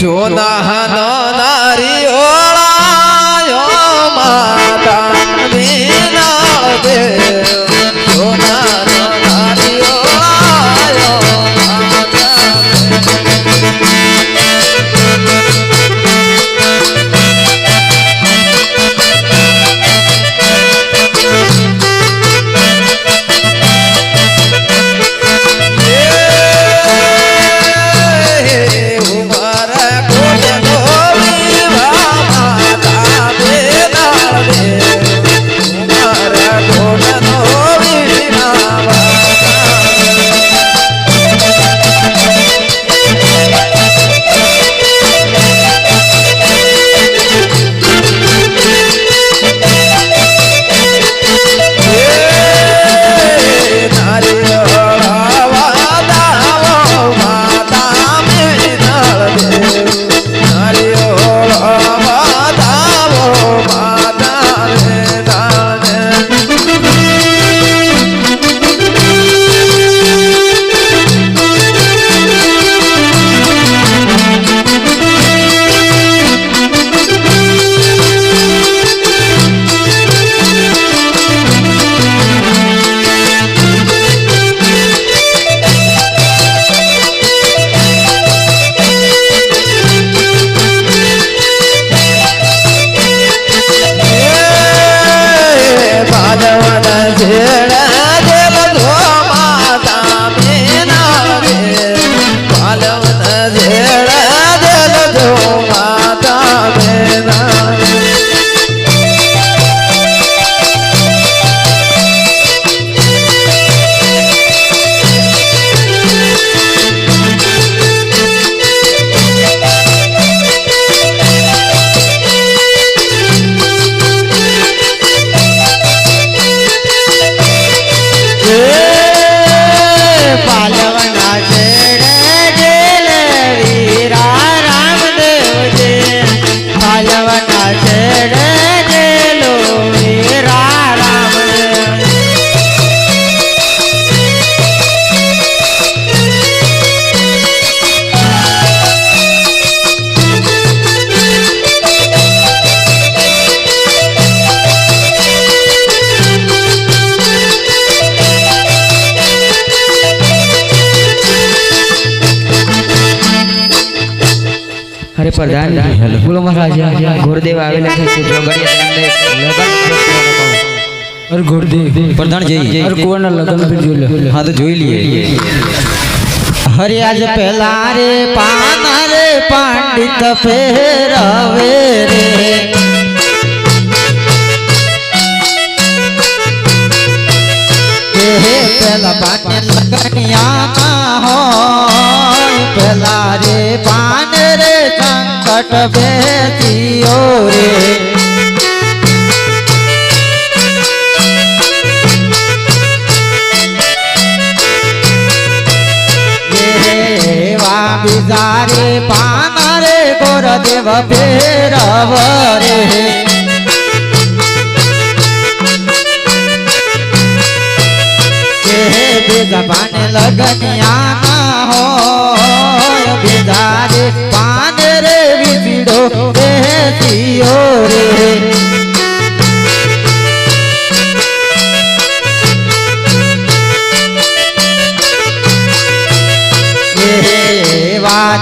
સોના નારી ઓળાયો માતા વિના દેવ સોના નારી ઓળાયો अरे प्रधान बोलो महाराजा घोड़देव आवेला છે જો ગડિયા અરે ઘોड़देव प्रधान जी અરે કોના લગન પર જોઈ લે हाँ तो જોઈ लिए हरे आज पहला रे पान रे पंडित फेरवे रे पहला पान लगनिया हो पहला रे पान रे संकट बेतियो रे बिजारे पान रे गोरदेव फेरव रे बीजा पान लगनिया ना हो बिजारे पान रे बिछड़ो बेतियो रे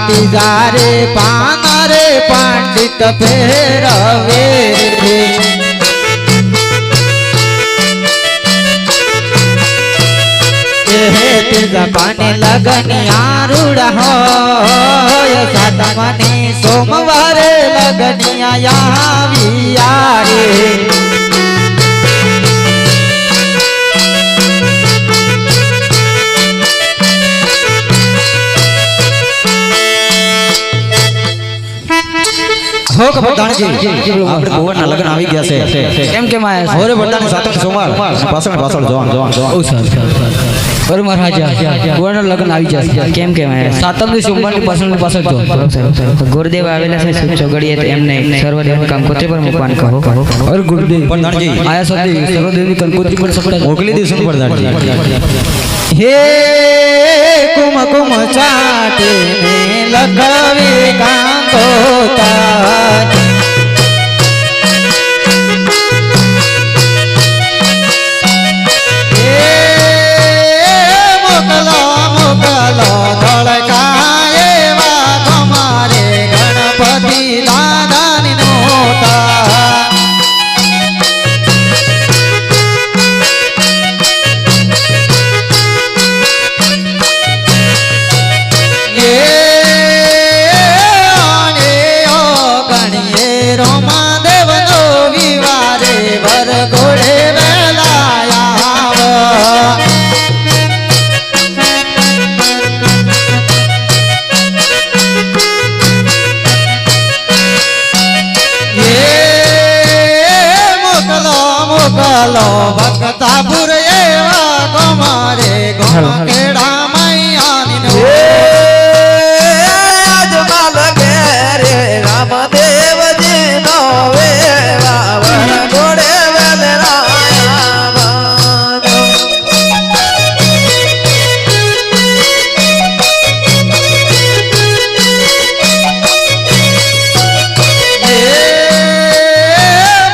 तिजारे पान रे पंडित फेरवे रे तिजा पानी लगनिया रूढ़ हो सातमनी सोमवार लगनिया याविया रे हो के प्रधान जी આપણે ગોવરના લગન આવી ગયા છે કેમ કેમ આયા ઓરે પ્રધાન સાતમ સોમવાર પાછળ પાછળ જોવા ઓ સર અરે મહારાજા કુંવરના લગ્ન આવી જશે. કેમ કેમ આવ્યા? સાતમની સોમવારની પાછળ તો ગુરુદેવ આવેલા છે ચોગડીએ તો એમને સર્વદેવ કંકોત્રી પર મૂકવાનું કહો. અરે ગુરુદેવ પ્રધાનજી આયા સાથે સર્વદેવની કંકોત્રી પર સપડા મોકલી દઈશું ને પ્રધાનજી. હે કુમકુમ ચાટે લખવે કાંગોતા મોકલો મોકલો ધોળકાએ વા તમારે ગણપતિ દાદાની નોતા ભક્તાપુર એવા કમારે ગોકેડા મૈયાની આજમાલ ઘેરે રામદેવજી નો વેવા વર ઘોડે વેલરાયા.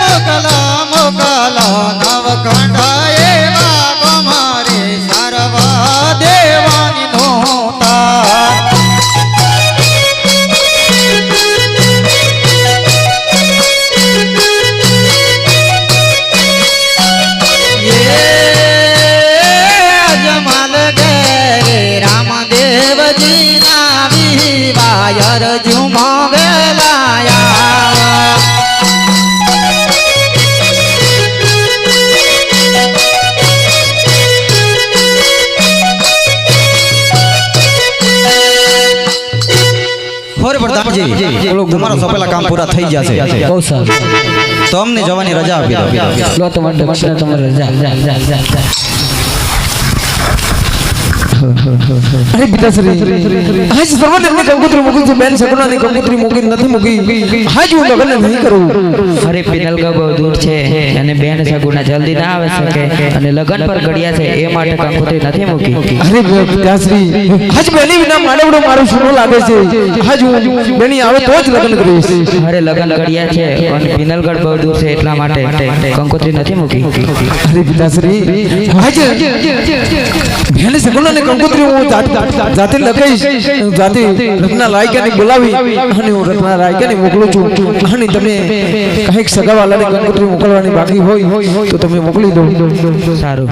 મોકલો મોકલો નવખંડ એવા કમારે સર્વ દેવાની નોતા અજમલ ઘેરે રામદેવજી ના વિવાયર ઝુમો વેલાયા ખોરે પ્રધાનજી તમારા સોંપેલા કામ પૂરા થઈ જશે બહુ સારું. તો અમને જવાની રજા આપી દો. લો તમારે દક્ષિણા તમારે જા. અરે પિતાશ્રી આજ સર્વદેવની કંકોત્રી મૂકી છે, બેન સગુણાની કંકોત્રી મૂકી નથી મૂકી. આજ હું લગ્ન નહીં કરું. અરે પિનલગા બહુ દૂર છે અને બેન સગુણા જલ્દી ના આવે શકે અને લગન પર ઘડિયા છે એ માટે કંકોત્રી નથી મૂકી. અરે પિતાશ્રી આજ બેની વિના માનવડો મારું સુનો લાગે છે. આજ હું બેની આવે તો જ લગ્ન કરીશ. અરે લગન ઘડિયા છે અને પિનલગઢ બહુ દૂર છે એટલા માટે કંકોત્રી નથી મૂકી. અરે પિતાશ્રી આજ બેન સગુણાની કંકોત્રી હું જાતે લખીશ, જાતે રત્ના રાયકાને બોલાવી અને હું રત્ના રાયકાને મોકલું છું. અને તમે કંઈક સગાવાલાની કંકોત્રી મોકલવાની બાકી હોય તો તમે મોકલી દો. સારું.